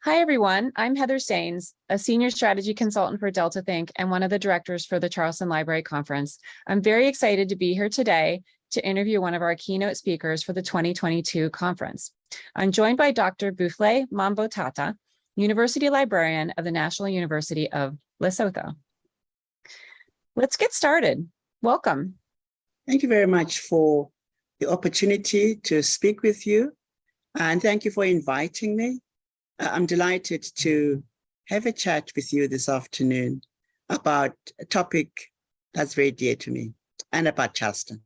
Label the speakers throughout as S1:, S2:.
S1: Hi, everyone. I'm Heather Sains, a senior strategy consultant for Delta Think and one of the directors for the Charleston Library Conference. I'm very excited to be here today to interview one of our keynote speakers for the 2022 conference. I'm joined by Dr. Buhle Mbambo Thata, University Librarian of the National University of Lesotho. Let's get started. Welcome.
S2: Thank you very much for the opportunity to speak with you, and thank you for inviting me. I'm delighted to have a chat with you this afternoon about a topic that's very dear to me and about Charleston.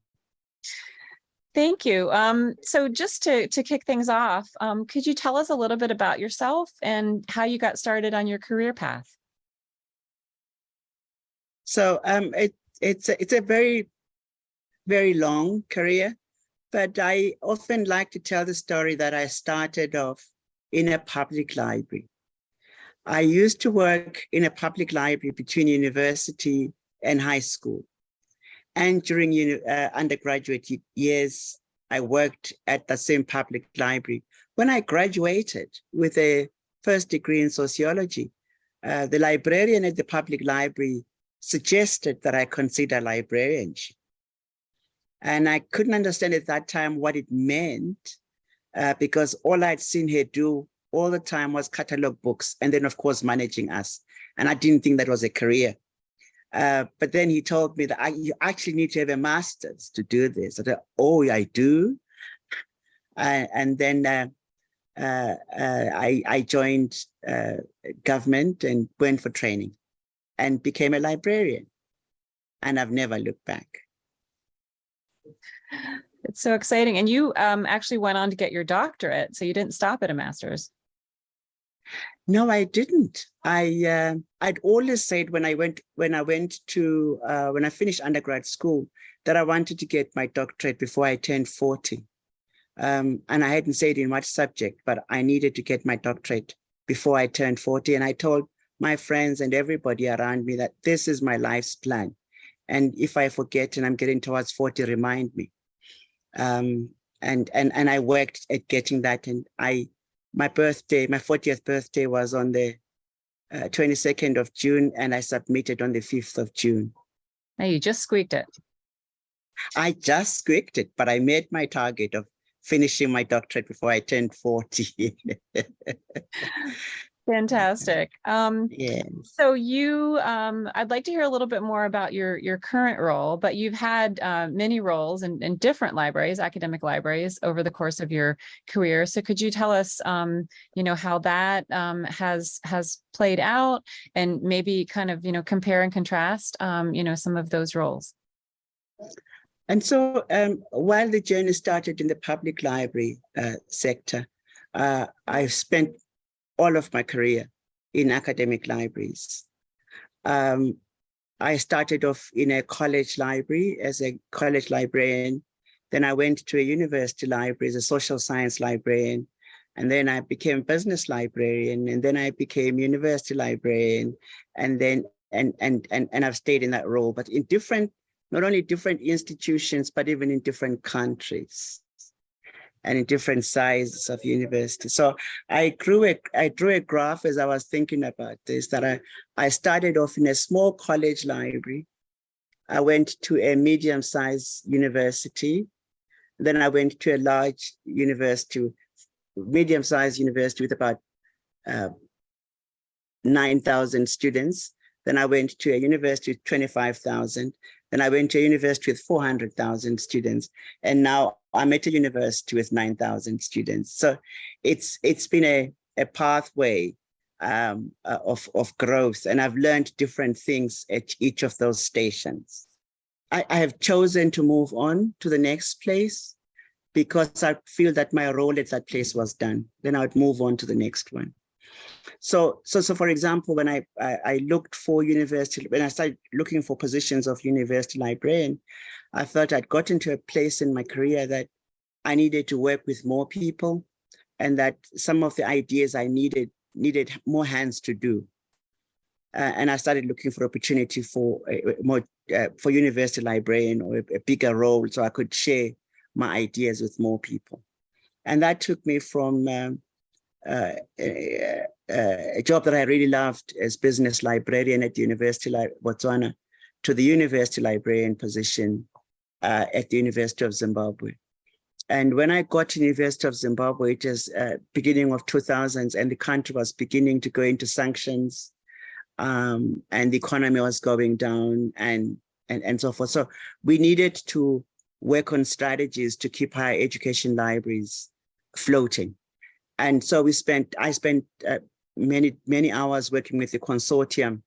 S1: Thank you. So just to kick things off, could you tell us a little bit about yourself and how you got started on your career path?
S2: So it's a very, very long career, but I often like to tell the story that I started off in a public library. I used to work in a public library between university and high school. And during undergraduate years, I worked at the same public library. When I graduated with a first degree in sociology, the librarian at the public library suggested that I consider librarianship. And I couldn't understand at that time what it meant, because all I'd seen her do all the time was catalog books and then, of course, managing us. And I didn't think that was a career. But then he told me that you actually need to have a master's to do this. I thought, oh, I do. And then I joined government and went for training and became a librarian. And I've never looked back.
S1: It's so exciting. And you actually went on to get your doctorate, so you didn't stop at a master's.
S2: No, I didn't. I'd always said when I finished undergrad school that I wanted to get my doctorate before I turned 40. And I hadn't said in what subject, but I needed to get my doctorate before I turned 40. And I told my friends and everybody around me that this is my life's plan. And if I forget and I'm getting towards 40, remind me. And I worked at getting that. And my birthday, my 40th birthday was on the 22nd of June, and I submitted on the 5th of June.
S1: Now you just squeaked it.
S2: I just squeaked it, but I made my target of finishing my doctorate before I turned 40.
S1: Fantastic.
S2: Yes.
S1: So you, I'd like to hear a little bit more about your current role, but you've had many roles in different libraries, academic libraries, over the course of your career. So could you tell us, how that has played out, and maybe kind of, compare and contrast, some of those roles?
S2: And so while the journey started in the public library sector, I've spent all of my career in academic libraries. I started off in a college library as a college librarian. Then I went to a university library as a social science librarian. And then I became business librarian. And then I became university librarian. And then, and I've stayed in that role, but in not only different institutions, but even in different countries and in different sizes of universities. So I drew a graph as I was thinking about this, that I started off in a small college library. I went to a medium-sized university. Then I went to a large university, medium-sized university with about 9,000 students. Then I went to a university with 25,000. Then I went to a university with 400,000 students. And now I'm at a university with 9,000 students. So it's been a pathway of growth. And I've learned different things at each of those stations. I have chosen to move on to the next place because I feel that my role at that place was done. Then I would move on to the next one. So for example, when I looked for university, when I started looking for positions of university librarian, I felt I'd gotten to a place in my career that I needed to work with more people, and that some of the ideas I needed more hands to do. And I started looking for opportunity for for university librarian or a bigger role, so I could share my ideas with more people. And that took me from a job that I really loved as business librarian at the University of Botswana to the university librarian position at the University of Zimbabwe. And when I got to the University of Zimbabwe, it was beginning of 2000s, and the country was beginning to go into sanctions, and the economy was going down and so forth. So we needed to work on strategies to keep higher education libraries floating. And so I spent many hours working with the consortium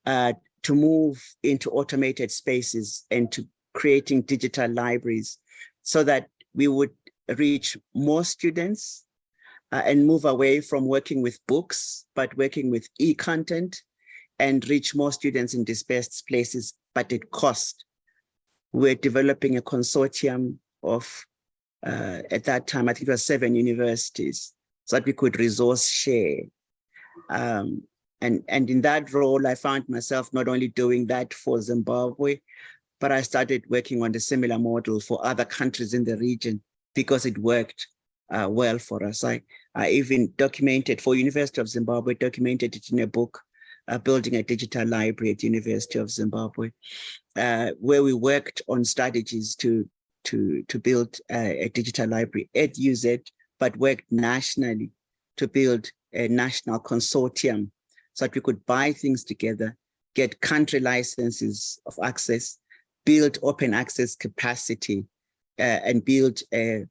S2: to move into automated spaces and to creating digital libraries so that we would reach more students and move away from working with books, but working with e-content and reach more students in dispersed places, but at cost. We're developing a consortium of, at that time, I think it was 7 universities, so that we could resource share. And in that role, I found myself not only doing that for Zimbabwe, but I started working on the similar model for other countries in the region because it worked well for us. I even documented for University of Zimbabwe, documented it in a book, Building a Digital Library at University of Zimbabwe, where we worked on strategies to build a digital library at UZ, but worked nationally to build a national consortium so that we could buy things together, get country licenses of access, build open access capacity, and build a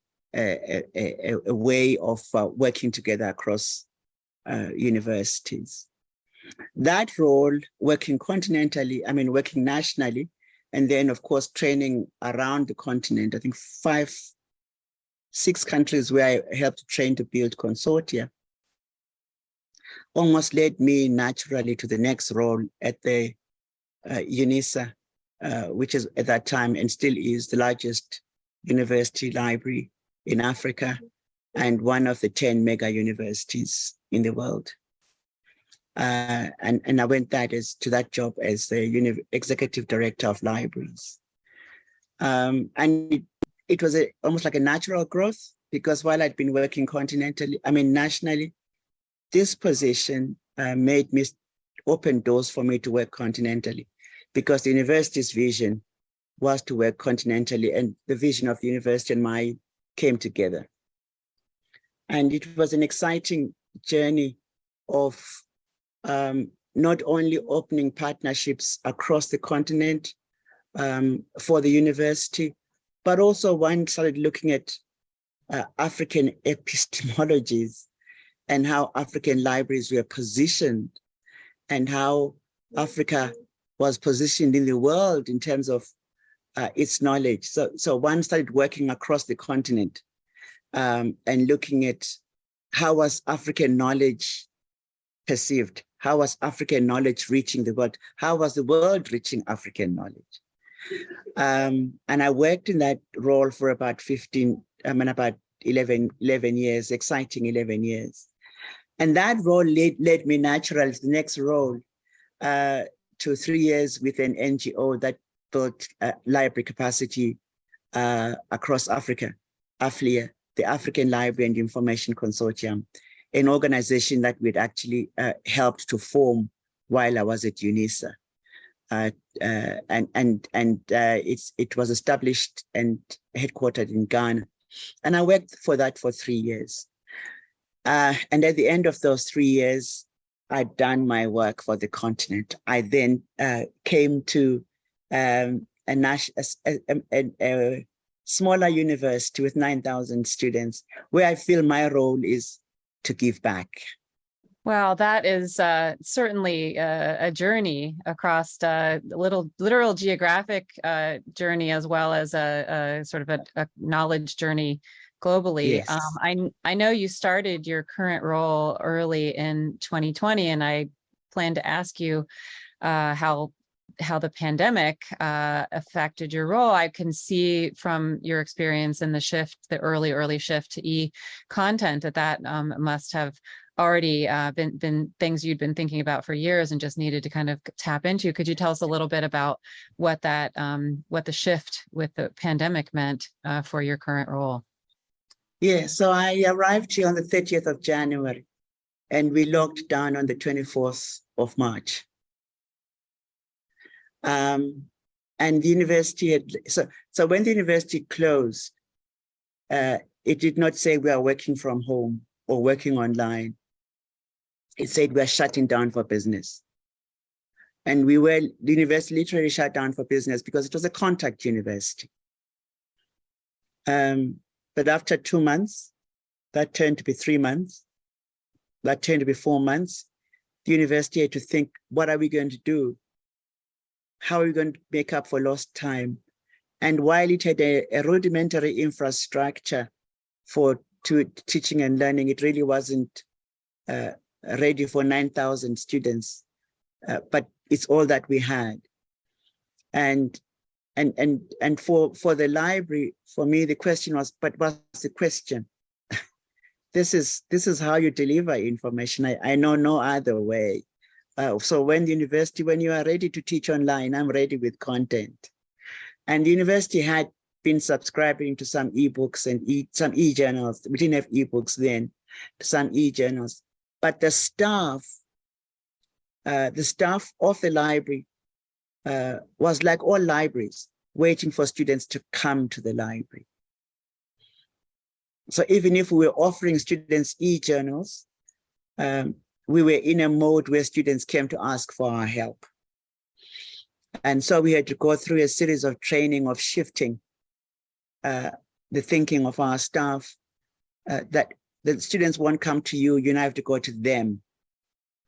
S2: way of working together across universities. That role, working continentally, working nationally, and then of course, training around the continent, I think 5-6 countries where I helped train to build consortia, almost led me naturally to the next role at the UNISA, which is at that time and still is the largest university library in Africa and one of the 10 mega universities in the world. And I went to that job as the executive director of libraries. And it was almost like a natural growth, because while I'd been working nationally, this position made me open doors for me to work continentally, because the university's vision was to work continentally, and the vision of the university and mine came together. And it was an exciting journey of not only opening partnerships across the continent for the university, but also one started looking at African epistemologies and how African libraries were positioned and how Africa was positioned in the world in terms of its knowledge. So one started working across the continent and looking at how was African knowledge perceived? How was African knowledge reaching the world? How was the world reaching African knowledge? And I worked in that role for about 11 years, exciting 11 years. And that role led me naturally to the next role, to 3 years with an NGO that built library capacity across Africa, AFLIA, the African Library and Information Consortium, an organization that we'd actually helped to form while I was at UNISA. It was established and headquartered in Ghana. And I worked for that for 3 years. And at the end of those 3 years, I'd done my work for the continent. I then came to a smaller university with 9,000 students, where I feel my role is to give back.
S1: Wow, that is certainly a journey across literal geographic journey, as well as a sort of a knowledge journey globally.
S2: Yes.
S1: I know you started your current role early in 2020, and I plan to ask you how the pandemic affected your role. I can see from your experience in the early shift to e-content that must have already been things you'd been thinking about for years and just needed to kind of tap into. Could you tell us a little bit about what the shift with the pandemic meant for your current role?
S2: Yeah, so I arrived here on the 30th of January and we locked down on the 24th of March. And the university had, so when the university closed, it did not say we are working from home or working online. It said we're shutting down for business. And the university literally shut down for business because it was a contact university. But after 2 months, that turned to be 3 months, that turned to be 4 months. The university had to think, what are we going to do? How are we going to make up for lost time? And while it had a rudimentary infrastructure for teaching and learning, it really wasn't ready for 9,000 students, but it's all that we had. And for the library, for me, the question was, but what's the question? This is how you deliver information. I know no other way. So when you are ready to teach online, I'm ready with content. And the university had been subscribing to some ebooks and some e-journals. We didn't have ebooks then, some e-journals. But the staff of the library was like all libraries, waiting for students to come to the library. So even if we were offering students e-journals, we were in a mode where students came to ask for our help. And so we had to go through a series of training of shifting the thinking of our staff, that the students won't come to you, you now have to go to them,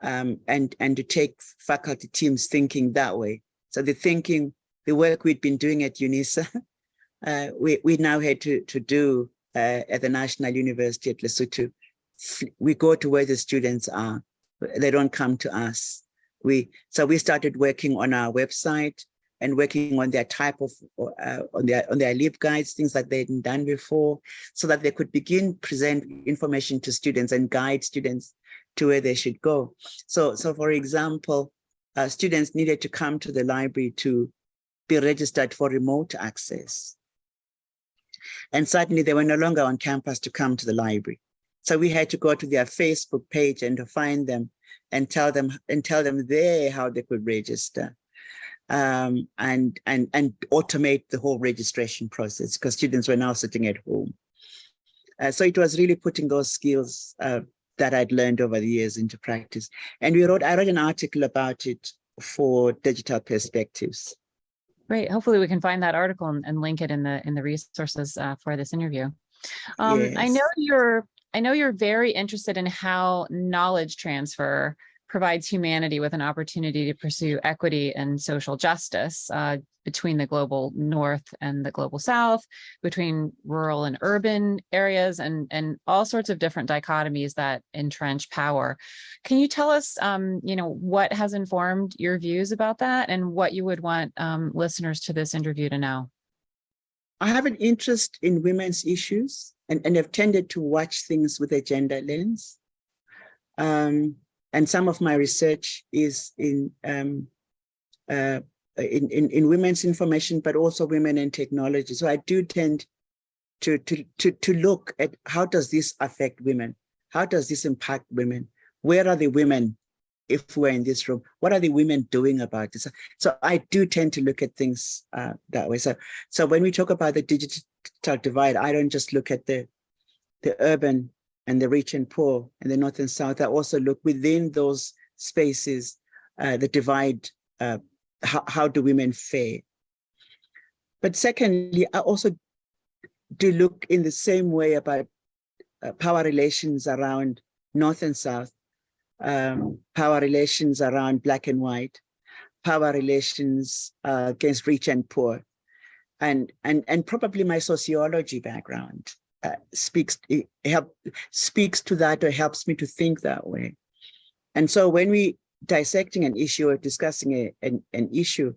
S2: and to take faculty teams thinking that way. So the work we'd been doing at UNISA, we now had to do at the National University at Lesotho. We go to where the students are. They don't come to us. So we started working on our website and working on their type of, on their LibGuides, things that they hadn't done before, so that they could begin present information to students and guide students to where they should go. So for example, students needed to come to the library to be registered for remote access. And suddenly they were no longer on campus to come to the library. So we had to go to their Facebook page and to find them and tell them there how they could register, and automate the whole registration process, because students were now sitting at home. So it was really putting those skills that I'd learned over the years into practice. And I wrote an article about it for Digital Perspectives.
S1: Great. Hopefully we can find that article and link it in the resources for this interview.
S2: Yes.
S1: I know you're very interested in how knowledge transfer provides humanity with an opportunity to pursue equity and social justice between the global North and the global South, between rural and urban areas, and all sorts of different dichotomies that entrench power. Can you tell us, what has informed your views about that and what you would want listeners to this interview to know?
S2: I have an interest in women's issues and have tended to watch things with a gender lens. And some of my research is in women's information, but also women in technology. So I do tend to look at how does this affect women? How does this impact women? Where are the women if we're in this room? What are the women doing about this? So I do tend to look at things that way. So when we talk about the digital divide, I don't just look at the urban and the rich and poor and the North and South. I also look within those spaces, the divide, how do women fare? But secondly, I also do look in the same way about power relations around North and South, power relations around Black and white, power relations against rich and poor, and probably my sociology background speaks to that, or helps me to think that way. And so when we dissecting an issue or discussing an issue,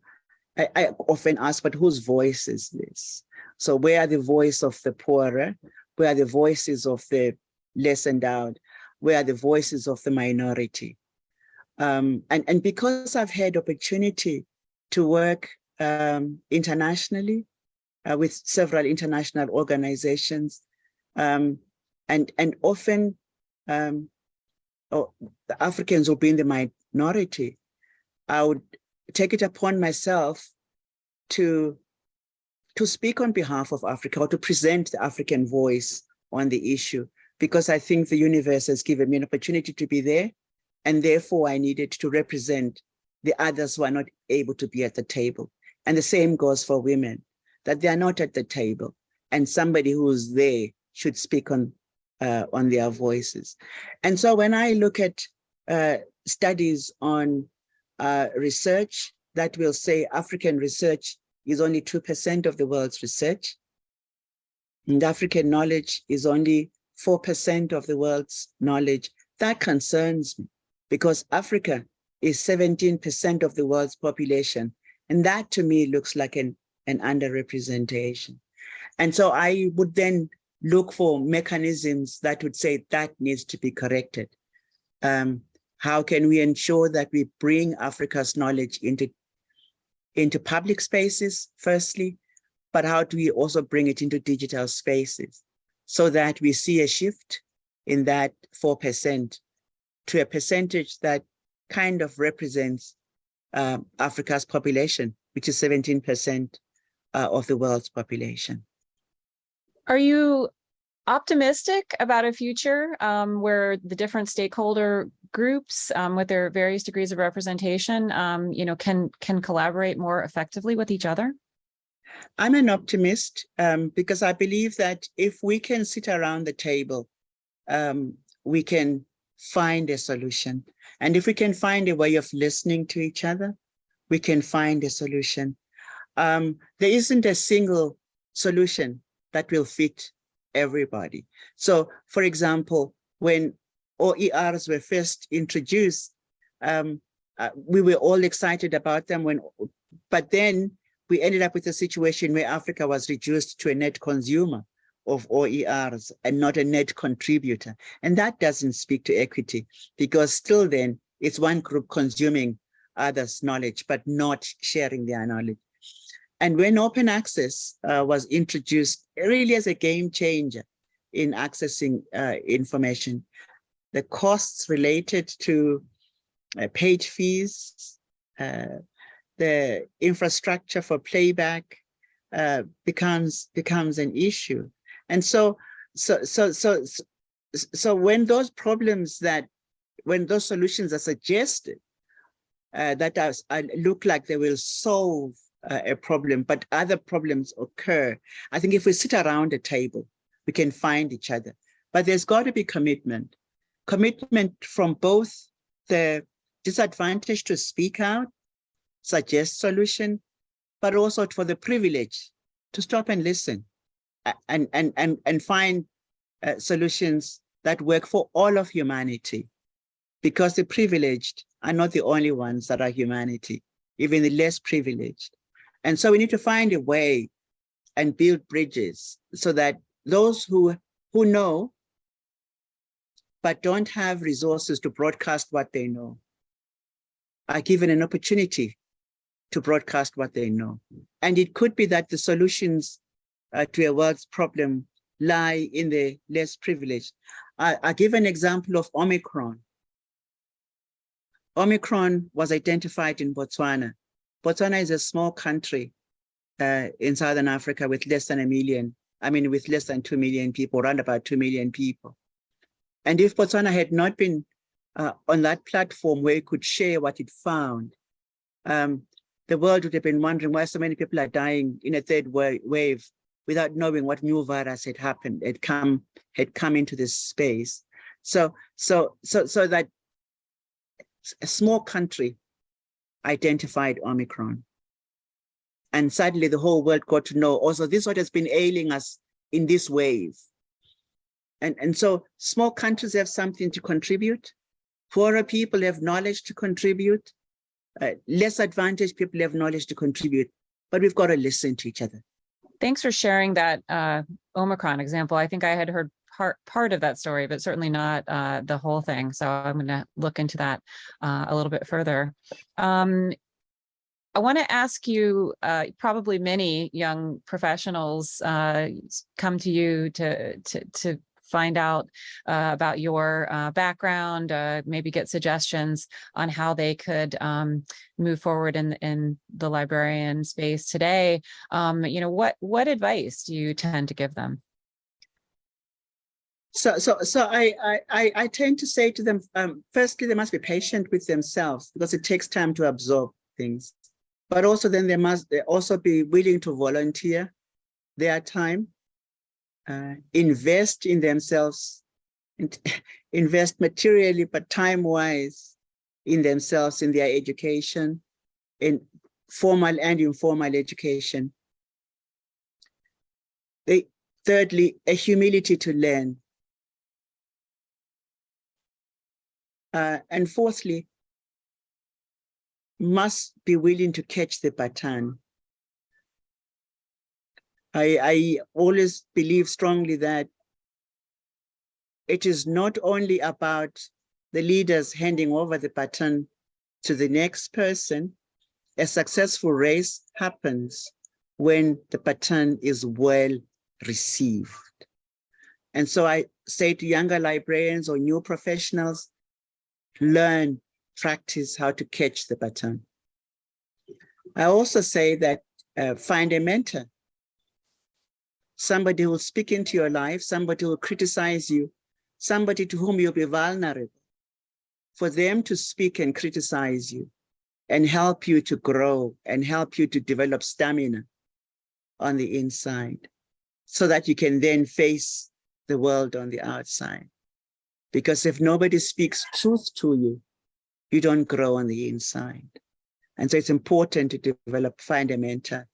S2: I often ask, but whose voice is this? So where are the voice of the poorer? Where are the voices of the less endowed? Where are the voices of the minority? And because I've had opportunity to work internationally with several international organizations, And often the Africans will be in the minority. I would take it upon myself to speak on behalf of Africa, or to present the African voice on the issue, because I think the universe has given me an opportunity to be there, and therefore I needed to represent the others who are not able to be at the table. And the same goes for women, that they are not at the table, and somebody who's there should speak on their voices. And so when I look at studies on research that will say African research is only 2% of the world's research, and African knowledge is only 4% of the world's knowledge, that concerns me, because Africa is 17% of the world's population. And that to me looks like an underrepresentation. And so I would then look for mechanisms that would say that needs to be corrected. How can we ensure that we bring Africa's knowledge into public spaces, firstly, but how do we also bring it into digital spaces so that we see a shift in that 4% to a percentage that kind of represents Africa's population, which is 17% of the world's population.
S1: Are you optimistic about a future where the different stakeholder groups with their various degrees of representation, can collaborate more effectively with each other?
S2: I'm an optimist because I believe that if we can sit around the table, we can find a solution. And if we can find a way of listening to each other, we can find a solution. There isn't a single solution that will fit everybody. So, for example, when OERs were first introduced, we were all excited about them, but then we ended up with a situation where Africa was reduced to a net consumer of OERs and not a net contributor. And that doesn't speak to equity, because still then it's one group consuming others' knowledge, but not sharing their knowledge. And when open access was introduced really as a game changer in accessing information, the costs related to page fees, the infrastructure for playback becomes an issue. And so when those solutions are suggested that look like they will solve a problem, but other problems occur, I think if we sit around a table, we can find each other. But there's got to be commitment from both the disadvantaged to speak out, suggest solution, but also for the privileged to stop and listen and find solutions that work for all of humanity, because the privileged are not the only ones that are humanity, even the less privileged. And so we need to find a way and build bridges so that those who know but don't have resources to broadcast what they know are given an opportunity to broadcast what they know. And it could be that the solutions to a world's problem lie in the less privileged. I give an example of Omicron. Omicron was identified in Botswana. Botswana is a small country in Southern Africa with less than 2 million people, around about 2 million people. And if Botswana had not been on that platform where it could share what it found, the world would have been wondering why so many people are dying in a third wave without knowing what new virus had come into this space. So that a small country identified Omicron. And suddenly the whole world got to know also this is what has been ailing us in this wave. And so small countries have something to contribute. Poorer people have knowledge to contribute. Less advantaged people have knowledge to contribute, but we've got to listen to each other.
S1: Thanks for sharing that Omicron example. I think I had heard part of that story, but certainly not the whole thing. So I'm going to look into that a little bit further. I want to ask you, probably many young professionals come to you to find out about your background, maybe get suggestions on how they could move forward in the librarian space today. What advice do you tend to give them?
S2: So I tend to say to them, firstly, they must be patient with themselves because it takes time to absorb things. But also then they must also be willing to volunteer their time, invest in themselves, invest materially, but time-wise in themselves, in their education, in formal and informal education. Thirdly, a humility to learn. And fourthly, must be willing to catch the baton. I always believe strongly that it is not only about the leaders handing over the baton to the next person. A successful race happens when the baton is well received. And so I say to younger librarians or new professionals, learn, practice how to catch the baton. I also say that find a mentor, somebody who will speak into your life, somebody who will criticize you, somebody to whom you'll be vulnerable, for them to speak and criticize you and help you to grow and help you to develop stamina on the inside so that you can then face the world on the outside. Because if nobody speaks truth to you, you don't grow on the inside. And so it's important to find a mentor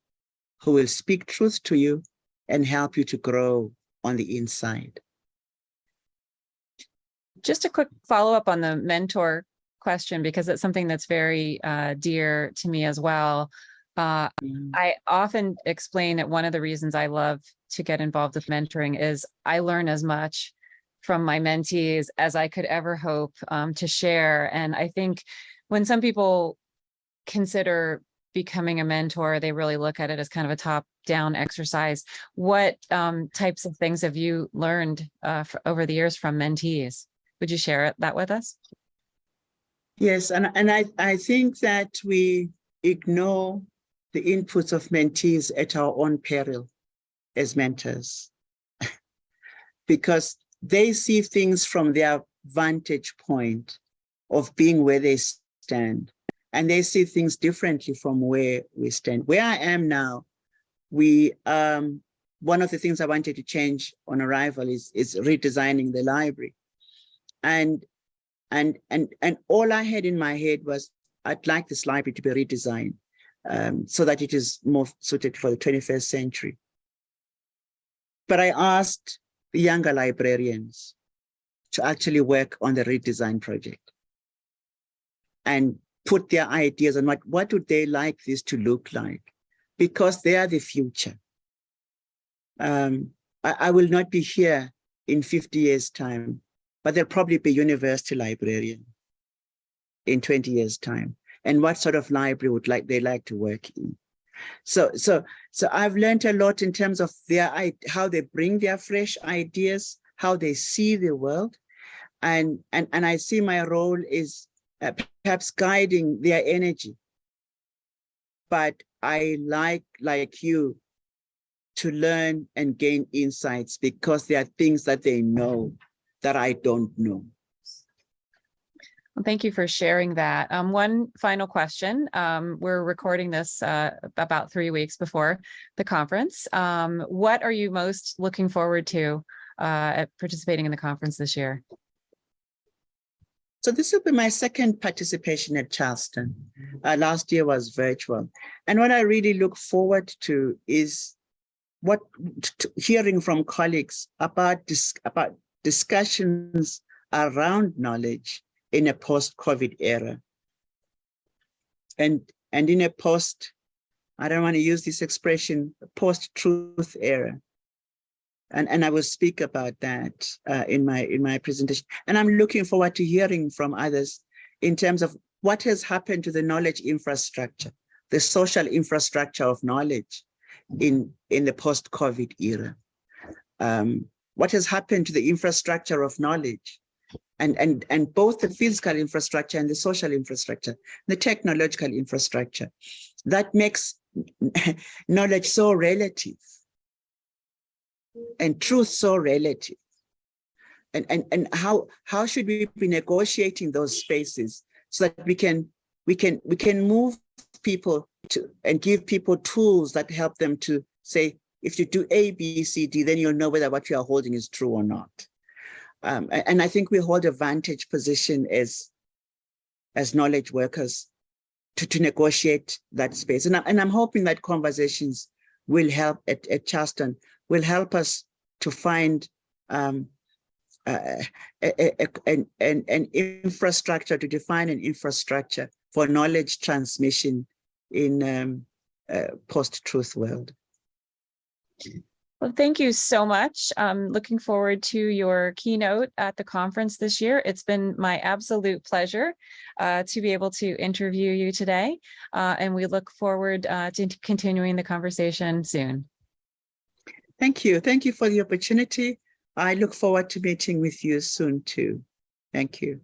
S2: who will speak truth to you and help you to grow on the inside.
S1: Just a quick follow-up on the mentor question, because it's something that's very dear to me as well. I often explain that one of the reasons I love to get involved with mentoring is I learn as much from my mentees as I could ever hope to share. And I think when some people consider becoming a mentor, they really look at it as kind of a top-down exercise. What types of things have you learned over the years from mentees? Would you share that with us?
S2: Yes, and I think that we ignore the inputs of mentees at our own peril as mentors, because they see things from their vantage point of being where they stand, and they see things differently from where we stand. Where I am now, one of the things I wanted to change on arrival is redesigning the library. And all I had in my head was, I'd like this library to be redesigned so that it is more suited for the 21st century. But I asked the younger librarians to actually work on the redesign project and put their ideas on what would they like this to look like, because they are the future. I will not be here in 50 years' time, but they'll probably be university librarian in 20 years' time. And what sort of library would they like to work in? So I've learned a lot in terms of how they bring their fresh ideas, how they see the world. And I see my role is perhaps guiding their energy. But I like you to learn and gain insights, because there are things that they know that I don't know.
S1: Well, thank you for sharing that. One final question. We're recording this about 3 weeks before the conference. What are you most looking forward to at participating in the conference this year?
S2: So this will be my second participation at Charleston. Last year was virtual. And what I really look forward to is hearing from colleagues about discussions around knowledge in a post-COVID era. And in a I don't want to use this expression, post-truth era. And I will speak about that in my presentation. And I'm looking forward to hearing from others in terms of what has happened to the knowledge infrastructure. the social infrastructure of knowledge in the post-COVID era. What has happened to the infrastructure of knowledge, and both the physical infrastructure and the social infrastructure, the technological infrastructure, that makes knowledge so relative and truth so relative. And how should we be negotiating those spaces so that we can move people to and give people tools that help them to say, if you do A, B, C, D, then you'll know whether what you are holding is true or not. And I think we hold a vantage position as knowledge workers to negotiate that space. And I'm hoping that conversations will help at Charleston, will help us to find an infrastructure, to define an infrastructure for knowledge transmission in post-truth world.
S1: Well, thank you so much. I'm looking forward to your keynote at the conference this year. It's been my absolute pleasure to be able to interview you today, and we look forward to continuing the conversation soon.
S2: Thank you. Thank you for the opportunity. I look forward to meeting with you soon too. Thank you.